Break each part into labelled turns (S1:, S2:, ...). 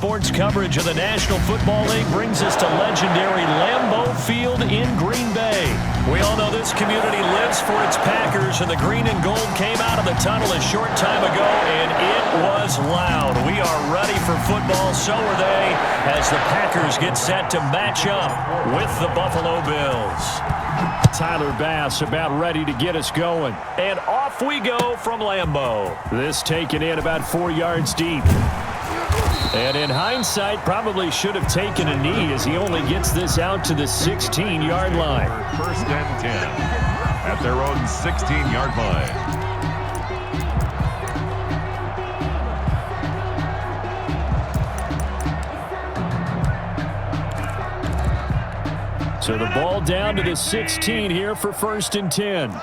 S1: Sports coverage of the National Football League brings us to legendary Lambeau Field in Green Bay. We all know this community lives for its Packers, and the green and gold came out of the tunnel a short time ago, and it was loud. We are ready for football, so are they, as the Packers get set to match up with the Buffalo Bills. Tyler Bass about ready to get us going. And off we go from Lambeau. This taken in about 4 yards deep. And in hindsight, probably should have taken a knee as he only gets this out to the 16-yard line.
S2: First and 10 at their own 16-yard line.
S1: So the ball down to the 16 here for first and 10.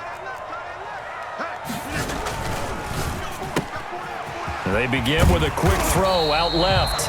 S1: They begin with a quick throw out left.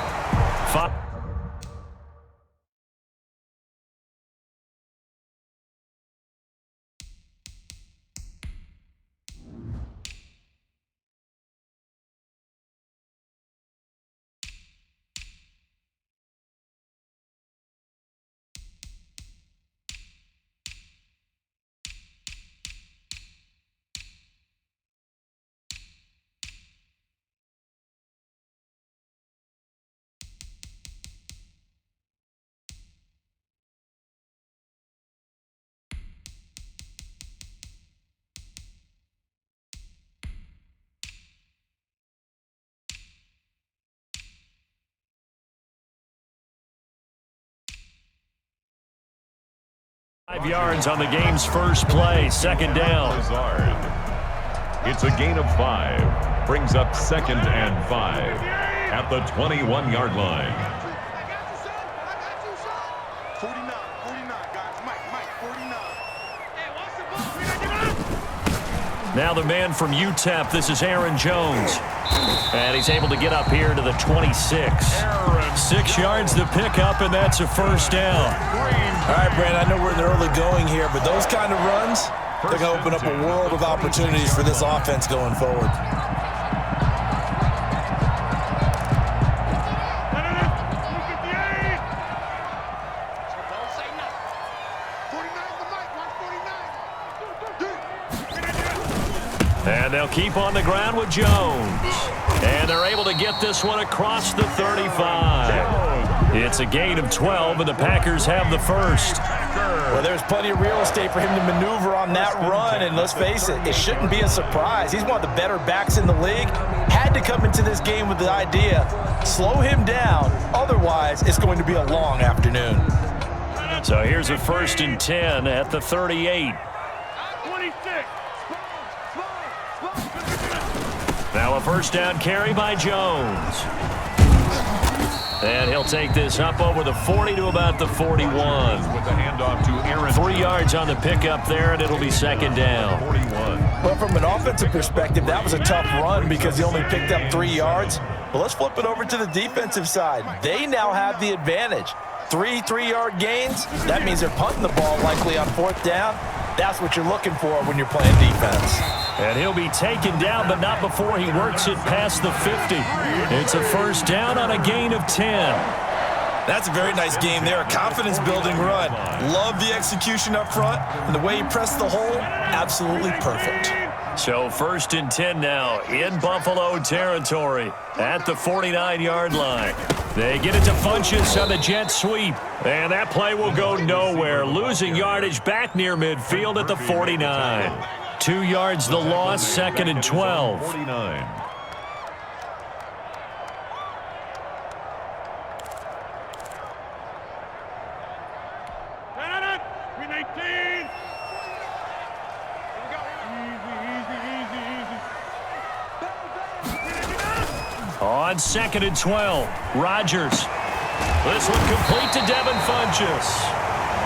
S1: Five yards on the game's first play, second down.
S2: It's a gain of 5. Brings up second and 5 at the 21-yard line.
S3: 49, guys. Mike, 49.
S1: Now the man from UTEP, this is Aaron Jones. And he's able to get up here to the 26. 6 yards to pick up, and that's a first down.
S4: All right, Brandon, I know we're in the early going here, but those kind of runs, they're going to open up a world of opportunities for this offense going forward.
S1: And they'll keep on the ground with Jones. And they're able to get this one across the 35. It's a gain of 12, and the Packers have the first.
S4: Well, there's plenty of real estate for him to maneuver on that run, and let's face it, it shouldn't be a surprise. He's one of the better backs in the league. Had to come into this game with the idea, slow him down, otherwise it's going to be a long afternoon.
S1: So here's a first and 10 at the 38. Now a first down carry by Jones. And he'll take this up over the 40 to about the 41.
S2: With the handoff to Aaron.
S1: 3 yards on the pickup there, and it'll be second down.
S2: 41.
S4: Well, from an offensive perspective, that was a tough run because he only picked up 3 yards. But let's flip it over to the defensive side. They now have the advantage. 3 3-yard gains, that means they're punting the ball likely on fourth down. That's what you're looking for when you're playing defense.
S1: And he'll be taken down, but not before he works it past the 50. It's a first down on a gain of 10.
S4: That's a very nice game there. A confidence-building run. Love the execution up front, and the way he pressed the hole, absolutely perfect.
S1: So first and 10 now in Buffalo territory at the 49-yard line. They get it to Funchess on the jet sweep. And that play will go nowhere. Losing yardage back near midfield at the 49. 2 yards the loss, second and 12.
S2: 49.
S1: On second and 12, Rodgers. This one complete to Devin Funchess.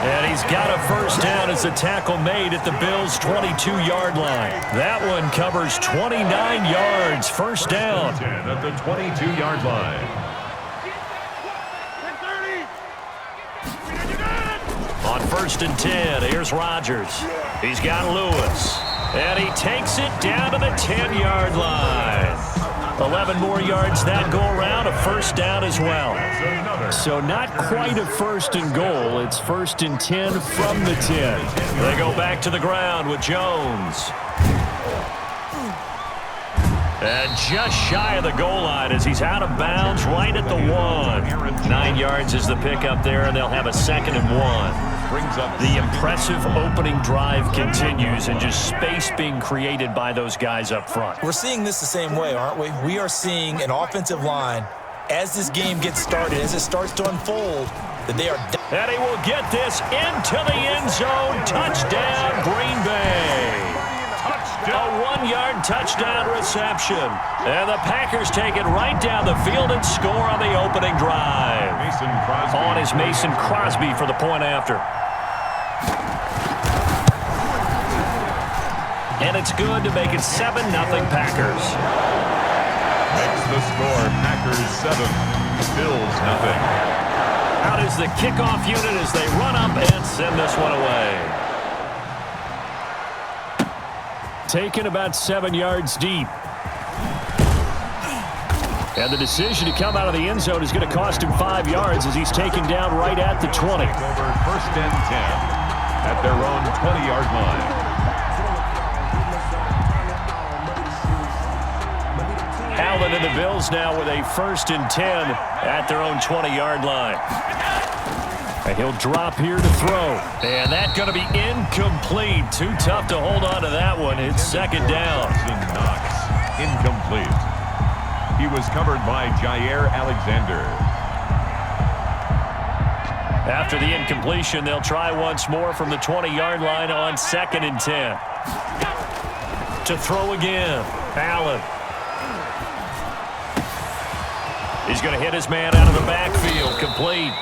S1: And he's got a first down as the tackle made at the Bills' 22-yard line. That one covers 29 yards, first down.
S2: 10 at the 22-yard line.
S1: On first and 10, here's Rodgers. He's got Lewis. And he takes it down to the 10-yard line. 11 more yards that go around, a first down as well. So not quite a first and goal. It's 1st and 10 from the 10. They go back to the ground with Jones. And just shy of the goal line as he's out of bounds right at the 1. 9 yards is the pickup there, and they'll have a 2nd and 1. The impressive opening drive continues, and just space being created by those guys up front.
S4: We're seeing this the same way, aren't we? We are seeing an offensive line, as this game gets started, as it starts to unfold, that they are...
S1: And he will get this into the end zone. Touchdown, Green Bay. A 1-yard touchdown reception. And the Packers take it right down the field and score on the opening drive. On is Mason Crosby for the point after. And it's good to make it 7-0 Packers.
S2: Makes the score Packers 7, Bills nothing.
S1: Out is the kickoff unit as they run up and send this one away. Taken about 7 yards deep. And the decision to come out of the end zone is going to cost him 5 yards as he's taken down right at the 20.
S2: Over 1st and 10 at their own 20-yard line.
S1: Allen and the Bills now with a 1st and 10 at their own 20-yard line. And he'll drop here to throw. And that's going to be incomplete. Too tough to hold on to that one. It's 2nd down.
S2: Knox, incomplete. He was covered by Jair Alexander.
S1: After the incompletion, they'll try once more from the 20-yard line on 2nd and 10. To throw again. Allen. He's going to hit his man out of the backfield. Complete.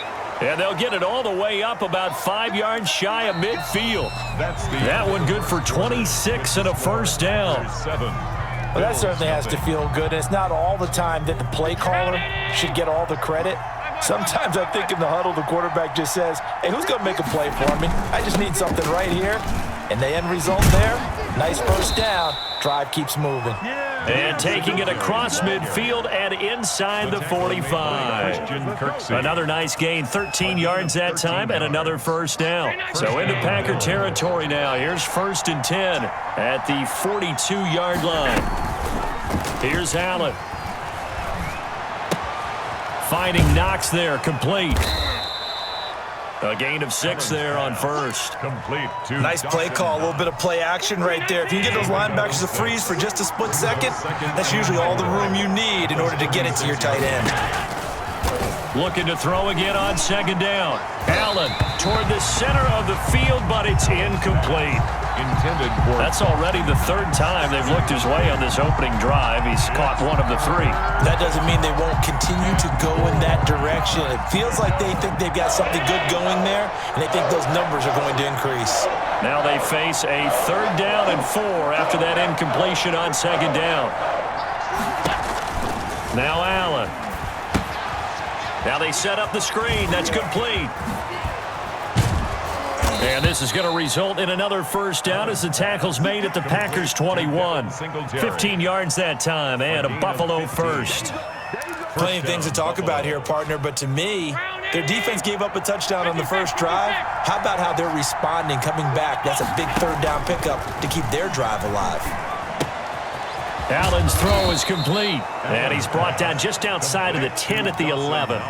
S1: And they'll get it all the way up about 5 yards shy of midfield. That one good for 26 and a first down.
S4: Well, that certainly has to feel good. It's not all the time that the play caller should get all the credit. Sometimes I think in the huddle, the quarterback just says, hey, who's going to make a play for me? I just need something right here. And the end result there, nice first down. Drive keeps moving.
S1: And taking it across midfield and inside the 45. Another nice gain, 13 yards that time, and another first down. So into Packer territory now. Here's 1st and 10 at the 42-yard line. Here's Allen. Finding Knox there, complete. A gain of 6 there on 1st.
S2: Complete.
S4: Nice play call, a little bit of play action right there. If you can get those linebackers to freeze for just a split second, that's usually all the room you need in order to get it to your tight end.
S1: Looking to throw again on 2nd down. Allen toward the center of the field, but it's incomplete.
S2: Intended for...
S1: That's already the 3rd time they've looked his way on this opening drive. He's caught 1 of the 3.
S4: That doesn't mean they won't continue to go in that direction. It feels like they think they've got something good going there, and they think those numbers are going to increase.
S1: Now they face a 3rd down and 4 after that incompletion on 2nd down. Now Allen. Now they set up the screen. That's complete. And this is going to result in another first down as the tackle's made at the Packers' 21. 15 yards that time, and a Buffalo first.
S4: Plenty of things to talk about here, partner, but to me, their defense gave up a touchdown on the first drive. How about how they're responding, coming back? That's a big 3rd down pickup to keep their drive alive.
S1: Allen's throw is complete, and he's brought down just outside of the 10 at the 11.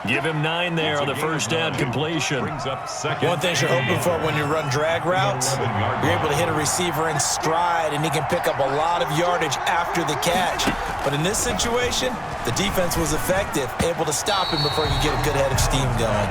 S1: Give him 9 there on the first down completion.
S4: One thing you're hoping for when you run drag routes, you're able to hit a receiver in stride, and he can pick up a lot of yardage after the catch. But in this situation, the defense was effective, able to stop him before he could get a good head of steam going.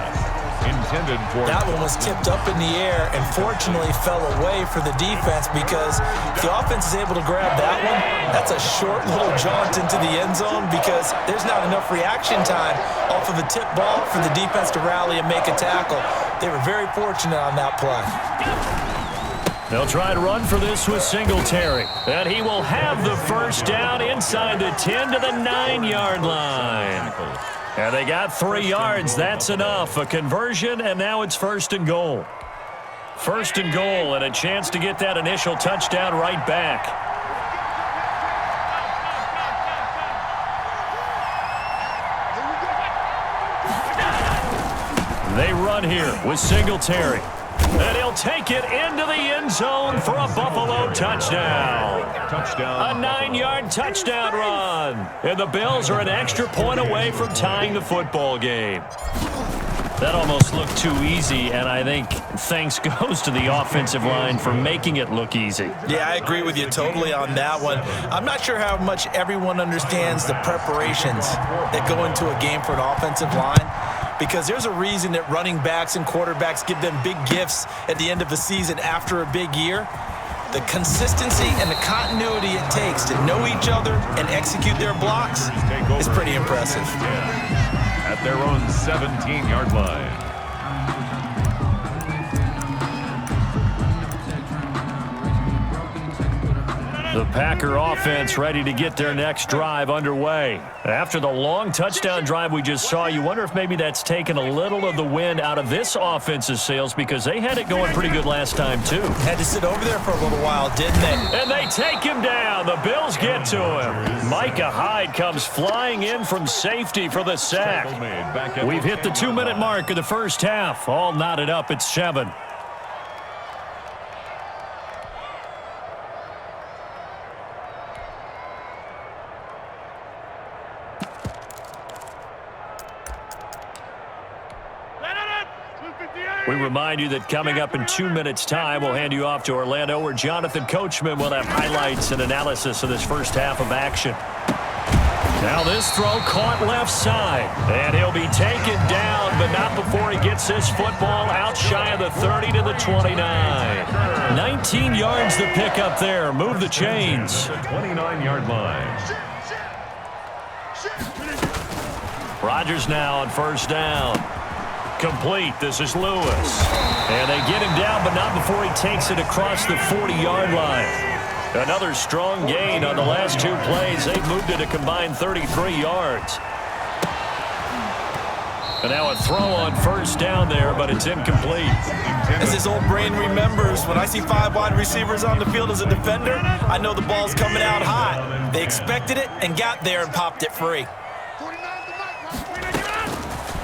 S2: Intended for...
S4: That one was tipped up in the air and fortunately fell away for the defense, because if the offense is able to grab that one, that's a short little jaunt into the end zone because there's not enough reaction time off of a tip ball for the defense to rally and make a tackle. They were very fortunate on that play.
S1: They'll try to run for this with Singletary. And he will have the first down inside the 10 to the 9-yard line. And they got 3 yards. That's enough. A conversion, and now it's 1st and goal. 1st and goal, and a chance to get that initial touchdown right back. They run here with Singletary. And he'll take it into the end zone for a Buffalo touchdown. A 9-yard touchdown run. And the Bills are an extra point away from tying the football game. That almost looked too easy, and I think thanks goes to the offensive line for making it look easy.
S4: Yeah, I agree with you totally on that one. I'm not sure how much everyone understands the preparations that go into a game for an offensive line, because there's a reason that running backs and quarterbacks give them big gifts at the end of the season after a big year. The consistency and the continuity it takes to know each other and execute their blocks is pretty impressive.
S2: At their own 17-yard line.
S1: The Packer offense ready to get their next drive underway. After the long touchdown drive we just saw, you wonder if maybe that's taken a little of the wind out of this offense's sails, because they had it going pretty good last time too.
S4: Had to sit over there for a little while, didn't they?
S1: And they take him down. The Bills get to him. Micah Hyde comes flying in from safety for the sack. We've hit the 2-minute mark of the first half. All knotted up at 7. We remind you that coming up in 2 minutes' time, we'll hand you off to Orlando, where Jonathan Coachman will have highlights and analysis of this first half of action. Now this throw caught left side, and he'll be taken down, but not before he gets this football out shy of the 30 to the 29. 19 yards to pick up there. Move the chains.
S2: 29-yard line.
S1: Rodgers now on first down. Complete. This is Lewis. And they get him down, but not before he takes it across the 40-yard line. Another strong gain on the last 2 plays. They've moved it a combined 33 yards. And now a throw on first down there, but it's incomplete.
S4: As his old brain remembers, when I see 5 wide receivers on the field as a defender, I know the ball's coming out hot. They expected it and got there and popped it free.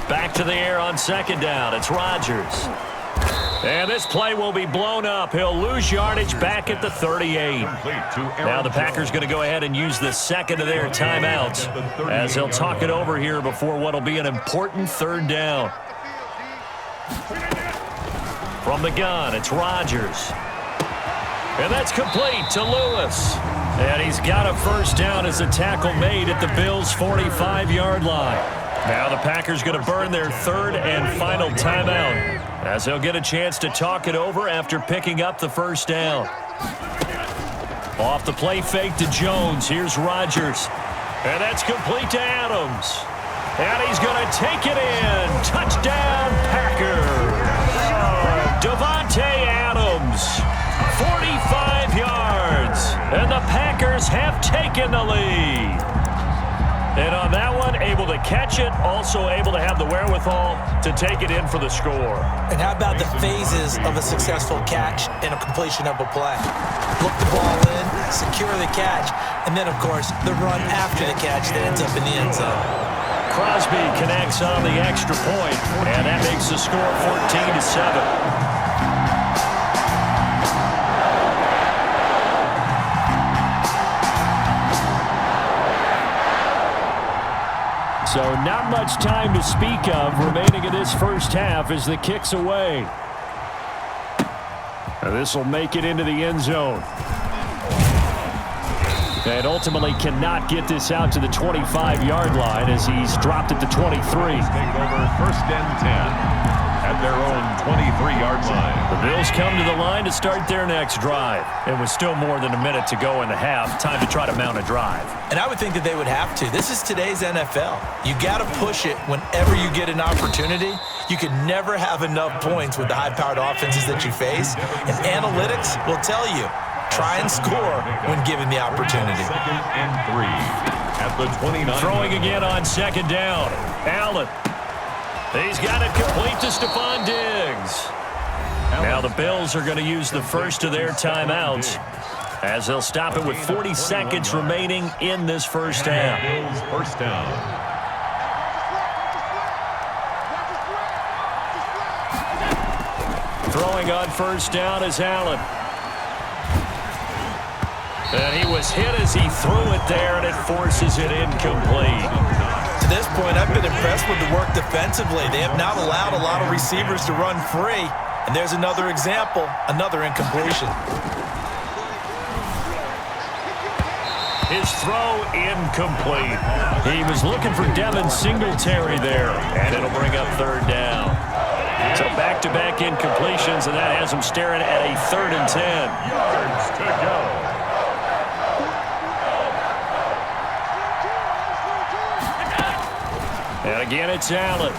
S1: Back to the air on second down. It's Rodgers. And this play will be blown up. He'll lose yardage back at the 38. Now the Packers going to go ahead and use the second of their timeouts as they'll talk it over here before what will be an important third down. From the gun, it's Rodgers. And that's complete to Lewis. And he's got a first down as a tackle made at the Bills' 45-yard line. Now the Packers going to burn their third and final timeout as they'll get a chance to talk it over after picking up the first down. Off the play fake to Jones. Here's Rodgers. And that's complete to Adams. And he's going to take it in. Touchdown, Packers. Davante Adams. 45 yards. And the Packers have taken the lead. And on that one, able to catch it, also able to have the wherewithal to take it in for the score.
S4: And how about the phases of a successful catch and a completion of a play? Look the ball in, secure the catch, and then, of course, the run after the catch that ends up in the end zone.
S1: Crosby connects on the extra point, and that makes the score 14-7. So not much time to speak of remaining in this first half as the kick's away. This will make it into the end zone. And ultimately cannot get this out to the 25-yard line as he's dropped at the 23.
S2: Take over first and 10 at their own 23-yard line.
S1: The Bills come to the line to start their next drive. And with still more than a minute to go in the half, time to try to mount a drive.
S4: And I would think that they would have to. This is today's NFL. You got to push it whenever you get an opportunity. You can never have enough points with the high-powered offenses that you face. And analytics will tell you, try and score when given the opportunity.
S2: Second and 3 at the 29.
S1: Throwing again on second down. Allen. He's got it complete to Stephon Diggs. Now the Bills are going to use the first of their timeouts as they'll stop it with 40 seconds remaining in this first half.
S2: Bills first down.
S1: Throwing on first down is Allen. And he was hit as he threw it there, and it forces it incomplete.
S4: To this point, I've been impressed with the work defensively. They have not allowed a lot of receivers to run free. And there's another example, another incompletion.
S1: His throw incomplete. He was looking for Devin Singletary there, and it'll bring up third down. So back-to-back incompletions, and that has him staring at a 3rd and 10.
S2: Yards to go.
S1: And again, it's Allen.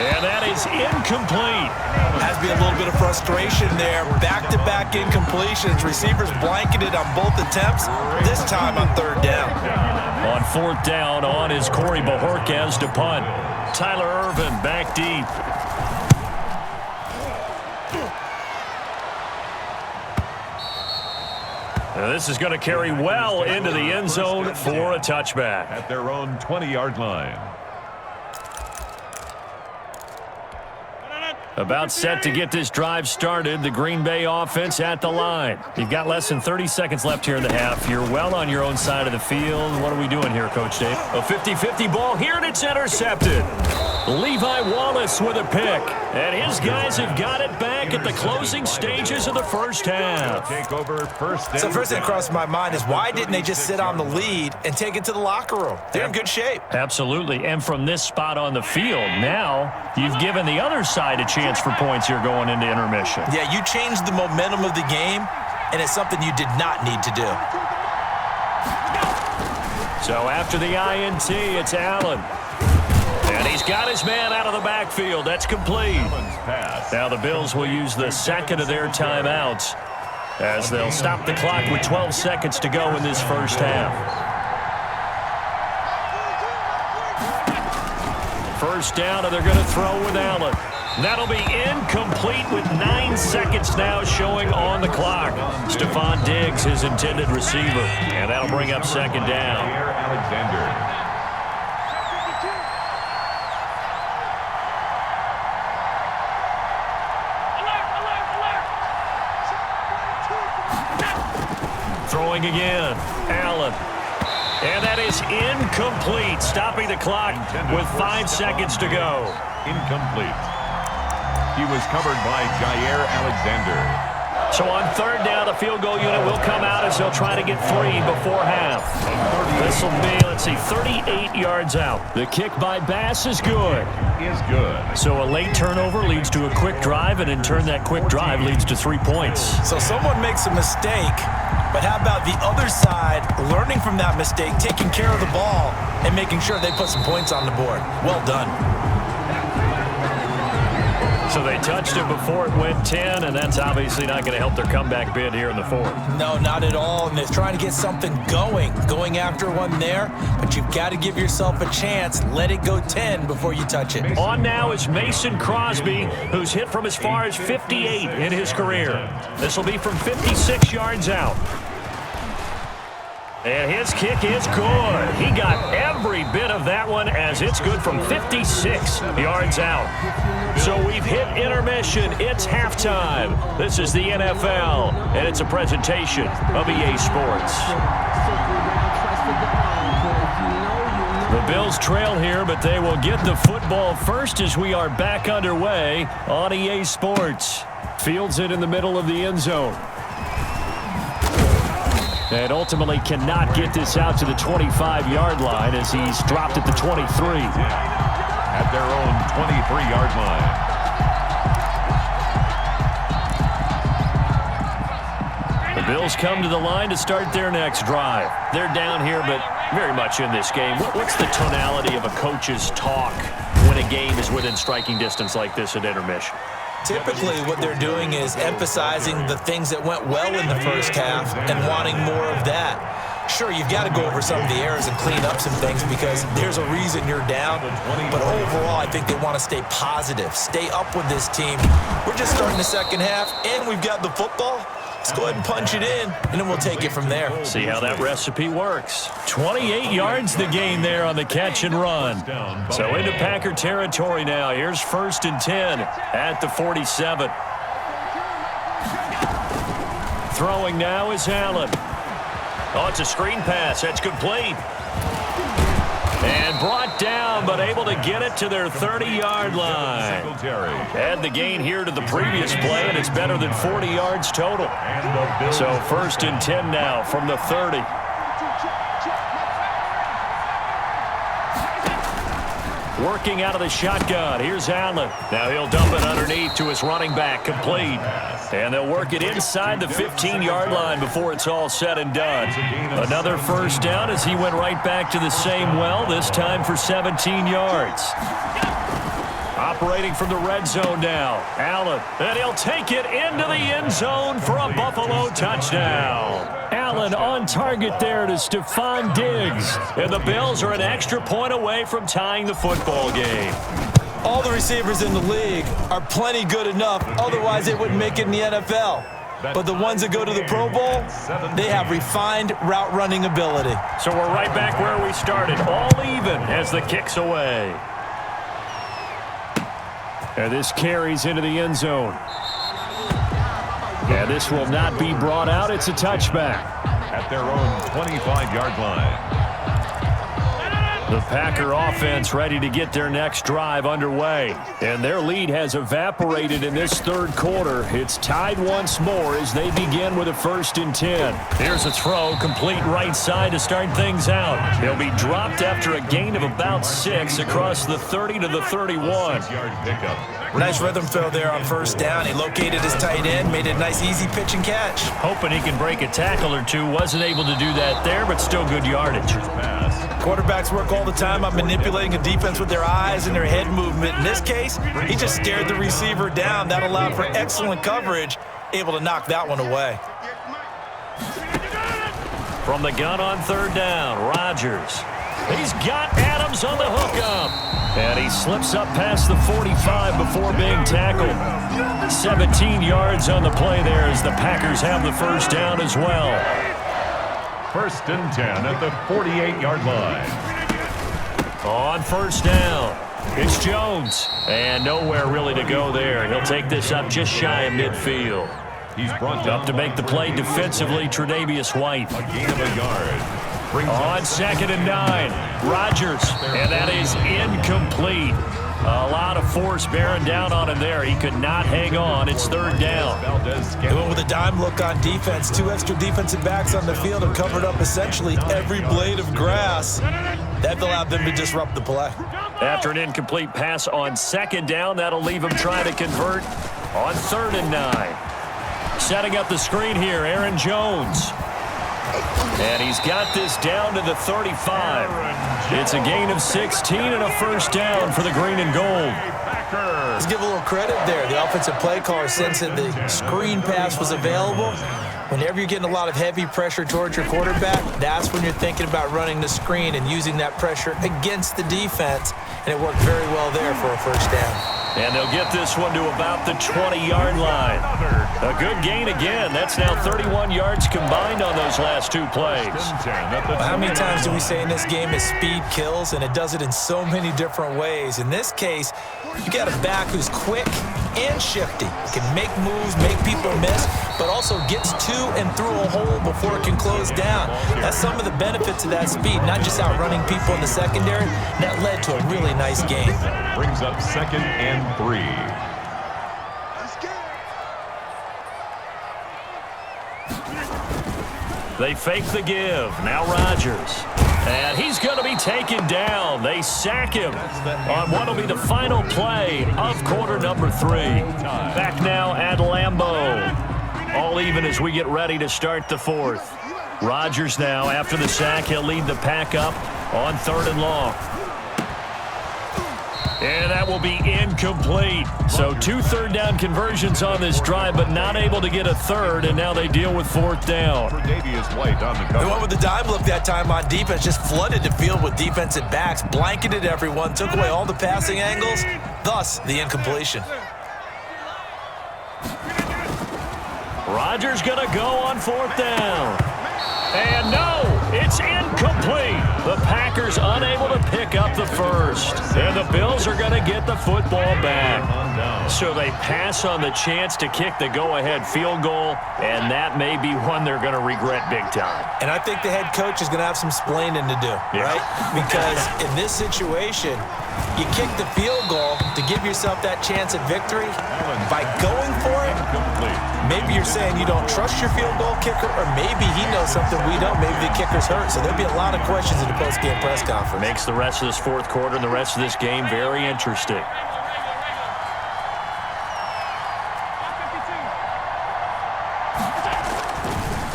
S1: And that is incomplete.
S4: Has to be a little bit of frustration there. Back-to-back incompletions. Receivers blanketed on both attempts, this time on 3rd down.
S1: On 4th down, on is Corey Bojorquez to punt. Tyler Ervin back deep. Now this is going to carry well into the end zone for a touchback.
S2: At their own 20-yard line.
S1: About set to get this drive started. The Green Bay offense at the line. You've got less than 30 seconds left here in the half. You're well on your own side of the field. What are we doing here, Coach Dave? A 50-50 ball here, and it's intercepted. Levi Wallace with a pick. And his guys have got it back at the closing stages of the first half.
S2: Take over first down.
S4: So first thing that crossed my mind is why didn't they just sit on the lead and take it to the locker room? They're in good shape.
S1: Absolutely. And from this spot on the field, now you've given the other side a chance for points here going into intermission.
S4: Yeah, you changed the momentum of the game, and it's something you did not need to do.
S1: So after the INT, it's Allen. And he's got his man out of the backfield. That's complete. Now the Bills will use the second of their timeouts as they'll stop the clock with 12 seconds to go in this first half. First down, and they're going to throw with Allen. That'll be incomplete with 9 seconds now showing on the clock. Stephon Diggs, his intended receiver. And that'll bring up second down.
S2: Alexander.
S1: Throwing again, Allen. And that is incomplete, stopping the clock with 5 seconds to go.
S2: Incomplete. He was covered by Jair Alexander.
S1: So on third down, the field goal unit will come out as they'll try to get 3 before half. This will be, let's see, 38 yards out. The kick by Bass is good.
S2: Is good.
S1: So a late turnover leads to a quick drive, and in turn that quick drive leads to 3 points.
S4: So someone makes a mistake, but how about the other side learning from that mistake, taking care of the ball, and making sure they put some points on the board? Well done.
S1: So they touched it before it went 10, and that's obviously not going to help their comeback bid here in the 4th.
S4: No, not at all, and they're trying to get something going after one there, but you've got to give yourself a chance. Let it go 10 before you touch it.
S1: On now is Mason Crosby, who's hit from as far as 58 in his career. This will be from 56 yards out. And his kick is good. He got every bit of that one as it's good from 56 yards out. So we've hit intermission. It's halftime. This is the NFL, and it's a presentation of EA Sports. The Bills trail here, but they will get the football first as we are back underway on EA Sports. Fields it in the middle of the end zone. And ultimately cannot get this out to the 25-yard line as he's dropped at the 23.
S2: At their own 23-yard line.
S1: The Bills come to the line to start their next drive. They're down here, but very much in this game. What's the tonality of a coach's talk when a game is within striking distance like this at intermission?
S4: Typically, what they're doing is emphasizing the things that went well in the first half and wanting more of that. Sure, you've got to go over some of the errors and clean up some things because there's a reason you're down. But overall, I think they want to stay positive, stay up with this team. We're just starting the second half, and we've got the football. Let's go ahead and punch it in, and then we'll take it from there.
S1: See how that recipe works. 28 yards the gain there on the catch and run. So into Packer territory now. Here's 1st and 10 at the 47. Throwing now is Allen. Oh, it's a screen pass. That's complete. And brought down, but able to get it to their 30-yard line. Add the gain here to the previous play, and it's better than 40 yards total. So 1st and 10 now from the 30. Working out of the shotgun. Here's Allen. Now he'll dump it underneath to his running back. Complete. And they'll work it inside the 15-yard line before it's all said and done. Another 1st down as he went right back to the same well, this time for 17 yards. Operating from the red zone now. Allen. And he'll take it into the end zone for a Buffalo touchdown. Allen on target there to Stephon Diggs. And the Bills are an extra point away from tying the football game.
S4: All the receivers in the league are plenty good enough, otherwise they wouldn't make it in the NFL. But the ones that go to the Pro Bowl, they have refined route running ability.
S1: So we're right back where we started, all even as the kick's away. And this carries into the end zone. Yeah, this will not be brought out. It's a touchback.
S2: At their own 25-yard line.
S1: The Packer offense ready to get their next drive underway. And their lead has evaporated in this 3rd quarter. It's tied once more as they begin with a 1st and 10. Here's a throw, complete right side to start things out. He'll be dropped after a gain of about 6 across the 30 to the 31.
S4: Nice rhythm throw there on 1st down. He located his tight end, made it a nice easy pitch and catch.
S1: Hoping he can break a tackle or two. Wasn't able to do that there, but still good yardage.
S4: Quarterbacks work all the time on manipulating a defense with their eyes and their head movement. In this case, he just stared the receiver down. That allowed for excellent coverage, able to knock that one away.
S1: From the gun on 3rd down, Rodgers. He's got Adams on the hookup. And he slips up past the 45 before being tackled. 17 yards on the play there as the Packers have the 1st down as well.
S2: 1st and 10 at the 48-yard line.
S1: On 1st down, it's Jones. And nowhere really to go there. He'll take this up just shy of midfield.
S2: He's brought down
S1: up to make the play defensively, Tre'Davious White.
S2: A gain of a yard.
S1: On 2nd and 9, Rodgers. And that is incomplete. A lot of force bearing down on him there. He could not hang on. It's 3rd down.
S4: They went with a dime look on defense. 2 extra defensive backs on the field have covered up essentially every blade of grass. That allowed them to disrupt the play.
S1: After an incomplete pass on 2nd down, that'll leave him trying to convert on 3rd and 9. Setting up the screen here, Aaron Jones. And he's got this down to the 35. It's a gain of 16 and a 1st down for the green and gold.
S4: Let's give a little credit there. The offensive play caller sensed that the screen pass was available. Whenever you're getting a lot of heavy pressure towards your quarterback, that's when you're thinking about running the screen and using that pressure against the defense. And it worked very well there for a 1st down.
S1: And they'll get this one to about the 20-yard line. A good gain again. That's now 31 yards combined on those last 2 plays.
S4: How many times do we say in this game is speed kills, and it does it in so many different ways. In this case, you got a back who's quick and shifty. Can make moves, make people miss, but also gets to and through a hole before it can close down. That's some of the benefits of that speed, not just outrunning people in the secondary. That led to a really nice game.
S2: Brings up 2nd and 3.
S1: They fake the give. Now Rodgers. And he's going to be taken down. They sack him on what will be the final play of quarter number 3. Back now at Lambeau. All even as we get ready to start the 4th. Rodgers now, after the sack, he'll lead the pack up on 3rd and long. And that will be incomplete. So 2 3rd down conversions on this drive, but not able to get a 3rd, and now they deal with 4th down.
S2: Tre'Davious White on the cover.
S4: They went with the dime look that time on defense, just flooded the field with defensive backs, blanketed everyone, took away all the passing angles, thus the incompletion.
S1: Rodgers going to go on 4th down. And no, it's incomplete. The Packers unable to pick up the first. And the Bills are going to get the football back. So they pass on the chance to kick the go-ahead field goal, and that may be one they're going to regret big time.
S4: And I think the head coach is going to have some splaining to do, right? Because in this situation, you kick the field goal to give yourself that chance at victory. By going for it, maybe you're saying you don't trust your field goal kicker, or maybe he knows something we don't. Maybe the kicker's hurt. So there'll be a lot of questions in the post-game press conference.
S1: Makes the rest of this fourth quarter and the rest of this game very interesting.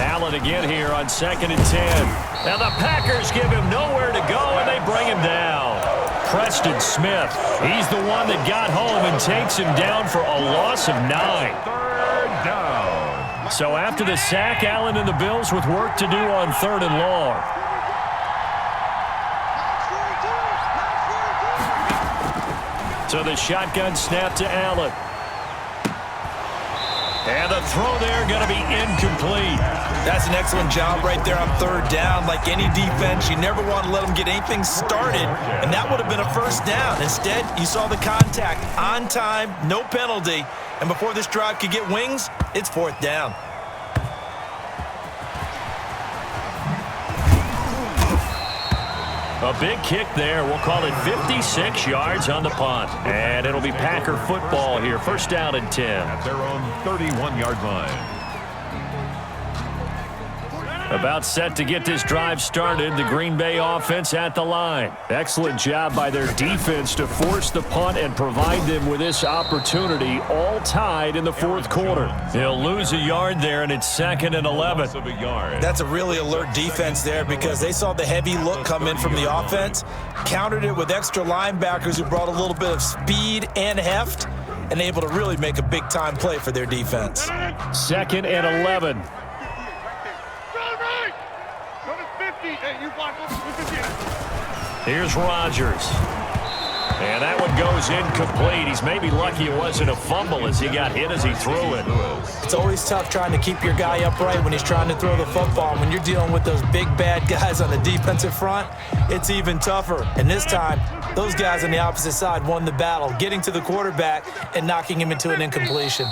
S1: Allen again here on 2nd and 10. Now the Packers give him nowhere to go, and they bring him down. Preston Smith, he's the one that got home and takes him down for a loss of 9.
S2: 3rd down.
S1: So after the sack, Allen and the Bills with work to do on 3rd and long. So the shotgun snap to Allen. And the throw there going to be incomplete.
S4: That's an excellent job right there on 3rd down. Like any defense, you never want to let them get anything started, and that would have been a 1st down. Instead, you saw the contact on time, no penalty, and before this drive could get wings, it's 4th down.
S1: A big kick there. We'll call it 56 yards on the punt. And it'll be Packer football here. 1st down and 10.
S2: At their own 31-yard line.
S1: About set to get this drive started. The Green Bay offense at the line. Excellent job by their defense to force the punt and provide them with this opportunity, all tied in the 4th quarter. They'll lose a yard there, and it's 2nd and 11.
S4: That's a really alert defense there because they saw the heavy look come in from the offense, countered it with extra linebackers who brought a little bit of speed and heft, and able to really make a big-time play for their defense.
S1: 2nd and 11. Here's Rodgers. And that one goes incomplete. He's maybe lucky it wasn't a fumble as he got hit as he threw it.
S4: It's always tough trying to keep your guy upright when he's trying to throw the football. When you're dealing with those big bad guys on the defensive front, it's even tougher. And this time, those guys on the opposite side won the battle, getting to the quarterback and knocking him into an incompletion.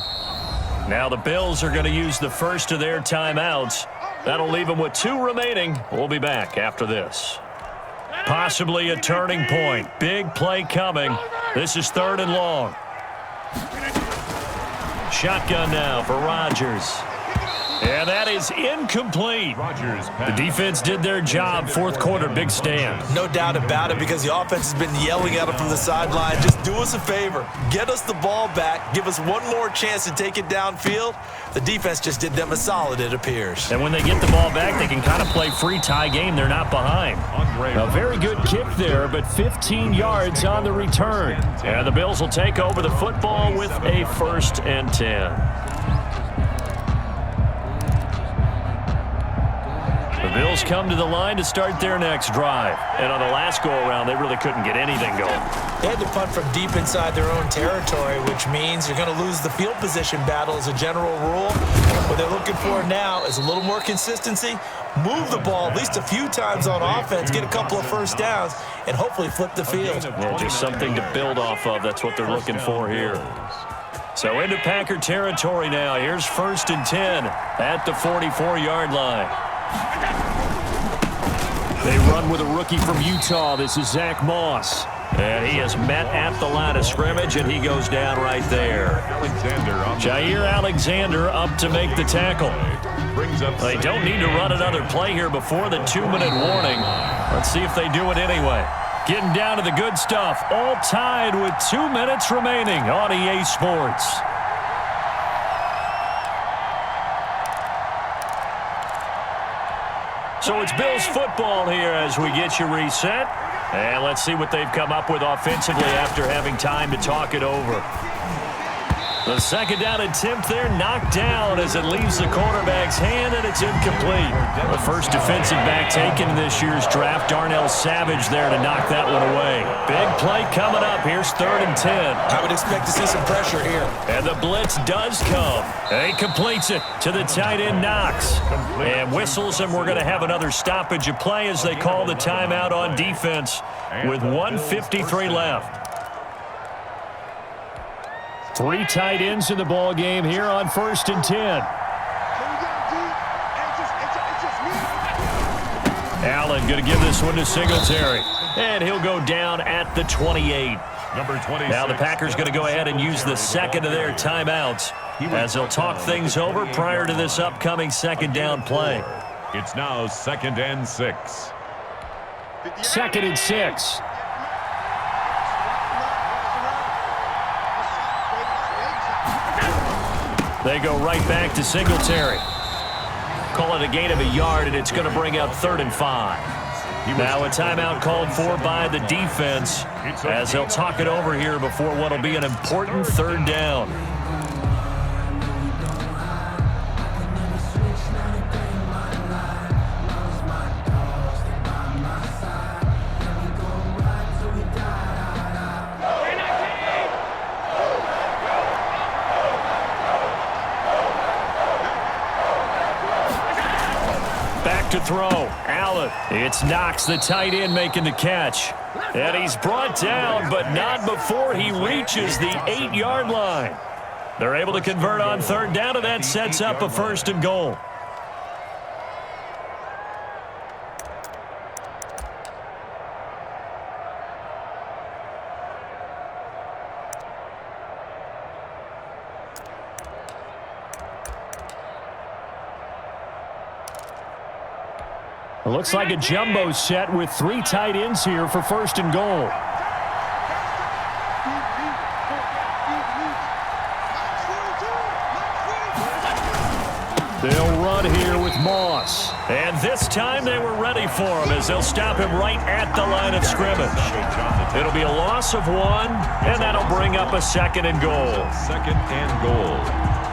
S1: Now the Bills are going to use the first of their timeouts. That'll leave them with 2 remaining. We'll be back after this. Possibly a turning point. Big play coming. This is 3rd and long. Shotgun now for Rodgers. And that is incomplete. The defense did their job. 4th quarter, big stand.
S4: No doubt about it, because the offense has been yelling at them from the sideline. Just do us a favor. Get us the ball back. Give us one more chance to take it downfield. The defense just did them a solid, it appears.
S1: And when they get the ball back, they can kind of play free tie game. They're not behind. A very good kick there, but 15 yards on the return. And the Bills will take over the football with a 1st and 10. The Bills come to the line to start their next drive. And on the last go-around, they really couldn't get anything going.
S4: They had to punt from deep inside their own territory, which means you're going to lose the field position battle as a general rule. What they're looking for now is a little more consistency, move the ball at least a few times on offense, get a couple of 1st downs, and hopefully flip the field.
S1: Yeah, just something to build off of. That's what they're looking for here. So into Packer territory now. Here's 1st and 10 at the 44-yard line. They run with a rookie from Utah. This is Zach Moss. And he is met at the line of scrimmage, and he goes down right there. Jair Alexander up to make the tackle. They don't need to run another play here before the 2-minute warning. Let's see if they do it anyway. Getting down to the good stuff. All tied with 2 minutes remaining on EA Sports. So it's Bills football here as we get you reset. And let's see what they've come up with offensively after having time to talk it over. The second down attempt there knocked down as it leaves the quarterback's hand, and it's incomplete. The first defensive back taken in this year's draft, Darnell Savage there to knock that one away. Big play coming up. Here's 3rd and 10.
S4: I would expect to see some pressure here.
S1: And the blitz does come. He completes it to the tight end, Knox. And whistles, and we're going to have another stoppage of play as they call the timeout on defense with 1:53 left. 3 tight ends in the ball game here on 1st and 10. Allen going to give this one to Singletary. And he'll go down at the 28.
S2: Number 26.
S1: Now the Packers going to go ahead and use the second of their timeouts as they'll talk things over prior to this upcoming second down play.
S2: It's now 2nd and 6.
S1: 2nd and 6. They go right back to Singletary. Call it a gain of a yard, and it's going to bring up 3rd and 5. Now a timeout called for by the defense as they'll talk it over here before what will be an important 3rd down. To throw, Allen. It's Knox, the tight end, making the catch. And he's brought down, but not before he reaches the 8-yard line. They're able to convert on 3rd down, and that sets up a 1st and goal. Looks like a jumbo set with 3 tight ends here for 1st and goal. They'll run here with Moss. And this time they were ready for him as they'll stop him right at the line of scrimmage. It'll be a loss of 1, and that'll bring up a 2nd and goal.
S2: 2nd and goal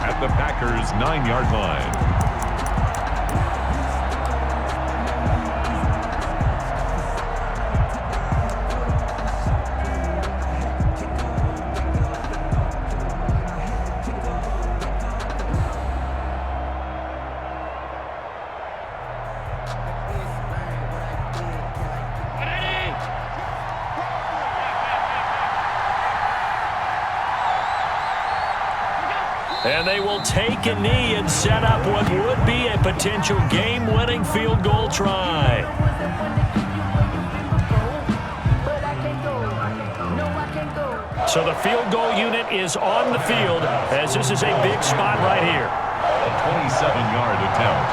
S2: at the Packers' 9-yard line.
S1: And they will take a knee and set up what would be a potential game-winning field goal try. So the field goal unit is on the field as this is a big spot right here.
S2: A 27-yard attempt.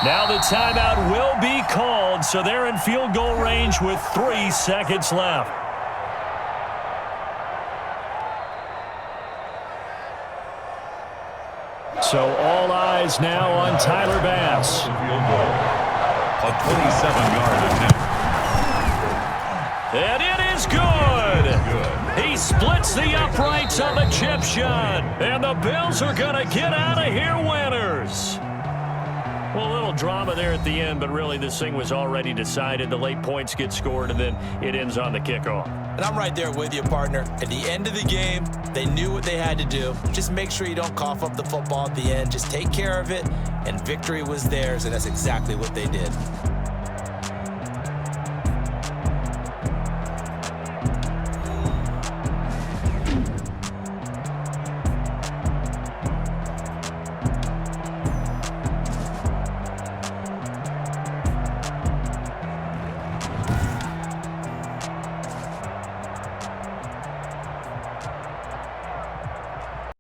S1: Now the timeout will be called, so they're in field goal range with 3 seconds left. So all eyes now on Tyler Bass.
S2: A 27-yard attempt.
S1: And it is good. He splits the uprights on the chip shot. And the Bills are going to get out of here winners. Well, a little drama there at the end, but really this thing was already decided. The late points get scored, and then it ends on the kickoff.
S4: And I'm right there with you, partner. At the end of the game, they knew what they had to do. Just make sure you don't cough up the football at the end. Just take care of it, and victory was theirs, and that's exactly what they did.